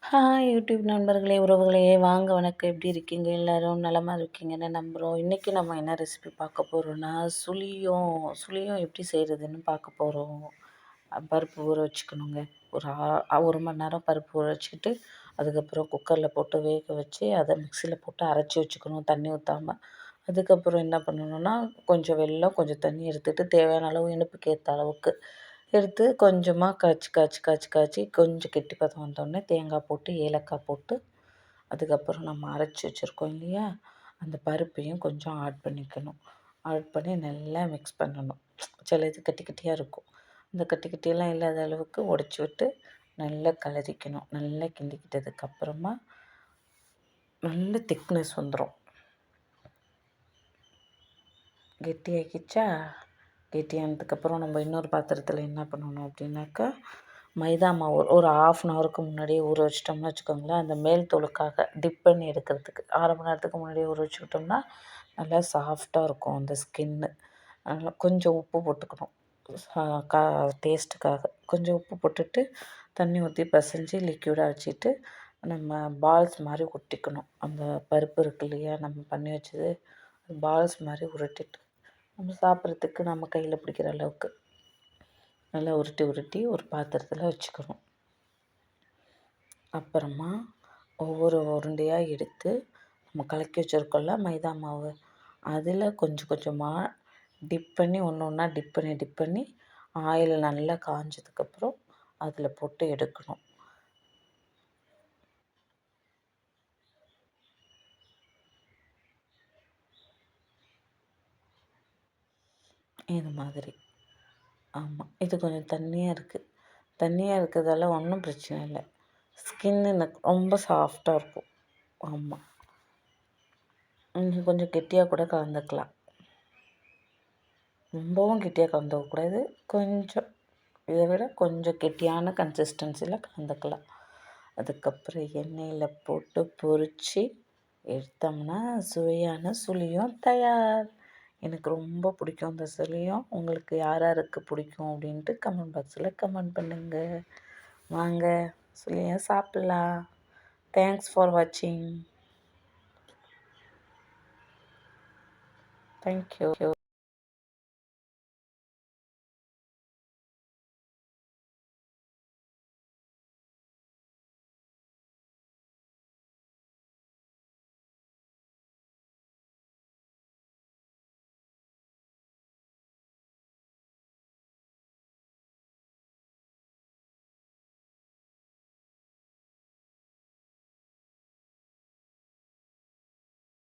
Hi YouTube நண்பர்களே, உறவுகளே, வாங்க வணக்கம். எப்படி இருக்கீங்க? எல்லோரும் நலமா இருக்கீங்கன்னு நம்புகிறோம். இன்றைக்கி நம்ம என்ன ரெசிபி பார்க்க போகிறோன்னா, சுழியம் எப்படி செய்கிறதுன்னு பார்க்க போகிறோம். பருப்பு ஊற வச்சுக்கணுங்க. ஒரு 1 மணி நேரம் பருப்பு ஊற வச்சுக்கிட்டு, அதுக்கப்புறம் குக்கரில் போட்டு வேக வச்சு, அதை மிக்சியில் போட்டு அரைச்சி வச்சுக்கணும் தண்ணி ஊற்றாம. அதுக்கப்புறம் என்ன பண்ணணுன்னா, கொஞ்சம் வெல்லம், கொஞ்சம் தண்ணி எடுத்துகிட்டு தேவையான அளவு இனிப்புக்கு ஏற்ற அளவுக்கு எடுத்து கொஞ்சமாக காய்ச்சி கொஞ்சம் கெட்டி பதம் வந்தோடனே தேங்காய் போட்டு, ஏலக்காய் போட்டு, அதுக்கப்புறம் நம்ம அரைச்சி வச்சுருக்கோம் இல்லையா, அந்த பருப்பையும் கொஞ்சம் ஆட் பண்ணிக்கணும். ஆட் பண்ணி நல்லா மிக்ஸ் பண்ணணும். சில இது கட்டி கட்டியாக இருக்கும். அந்த கட்டி கட்டியெல்லாம் இல்லாத அளவுக்கு உடச்சி விட்டு நல்லா கிளறிக்கணும். நல்லா கிண்டிக்கிட்டதுக்கப்புறமா நல்ல திக்னஸ் வந்துடும். கெட்டியாக்கிச்சா, கெட்டியானதுக்கப்புறம் நம்ம இன்னொரு பாத்திரத்தில் என்ன பண்ணணும் அப்படின்னாக்கா, மைதா மாவு ஒரு 1/2 ஹவருக்கு முன்னாடியே ஊற வச்சிட்டோம்னு வச்சுக்கோங்களேன், அந்த மேல் தோலுக்காக டிப் பண்ணி எடுக்கிறதுக்கு 1/2 மணி நேரத்துக்கு முன்னாடியே ஊற வச்சுக்கிட்டோம்னா நல்லா சாஃப்டாக இருக்கும் அந்த ஸ்கின்னு. நல்லா கொஞ்சம் உப்பு போட்டுக்கணும். கா டேஸ்ட்டுக்காக கொஞ்சம் உப்பு போட்டுட்டு தண்ணி ஊற்றி பிசைஞ்சு லிக்யூடாக வச்சுட்டு நம்ம பால்ஸ் மாதிரி உருட்டிக்கணும். அந்த பருப்பு இருக்கு இல்லையா, நம்ம பண்ணி வச்சது பால்ஸ் மாதிரி உருட்டிட்டு நம்ம சாப்பிட்றதுக்கு நம்ம கையில் பிடிக்கிற அளவுக்கு நல்லா உருட்டி ஒரு பாத்திரத்தில் வச்சுக்கணும். அப்புறமா ஒவ்வொரு உருண்டையாக எடுத்து நம்ம கலக்கி வச்சுருக்கோம்ல மைதா மாவு, அதில் கொஞ்சம் கொஞ்சமாக டிப் பண்ணி ஒன்று ஒன்றா டிப் பண்ணி ஆயில் நல்லா காஞ்சதுக்கப்புறம் அதில் போட்டு எடுக்கணும். இது மாதிரி. ஆமாம், இது கொஞ்சம் தண்ணியாக இருக்கிறதால ஒன்றும் பிரச்சனை இல்லை. ஸ்கின்னு ரொம்ப சாஃப்டாக இருக்கும். ஆமாம், இன்னும் கொஞ்சம் கெட்டியாக கூட கலந்துக்கலாம். ரொம்பவும் கெட்டியாக கலந்துக்கக்கூடாது. கொஞ்சம் இதை விட கொஞ்சம் கெட்டியான கன்சிஸ்டன்சியில் கலந்துக்கலாம். அதுக்கப்புறம் எண்ணெயில் போட்டு பொரித்து எடுத்தோம்னா சுவையான சுழியம் தயார். எனக்கு ரொம்ப பிடிக்கும் அந்த சுழியம். உங்களுக்கு யார் யாருக்கு பிடிக்கும் அப்படின்ட்டு கமெண்ட் பாக்ஸில் கமெண்ட் பண்ணுங்கள். வாங்க சுழியம் சாப்பிட்லாம். தேங்க்ஸ் ஃபார் வாட்சிங். தேங்க்யூ.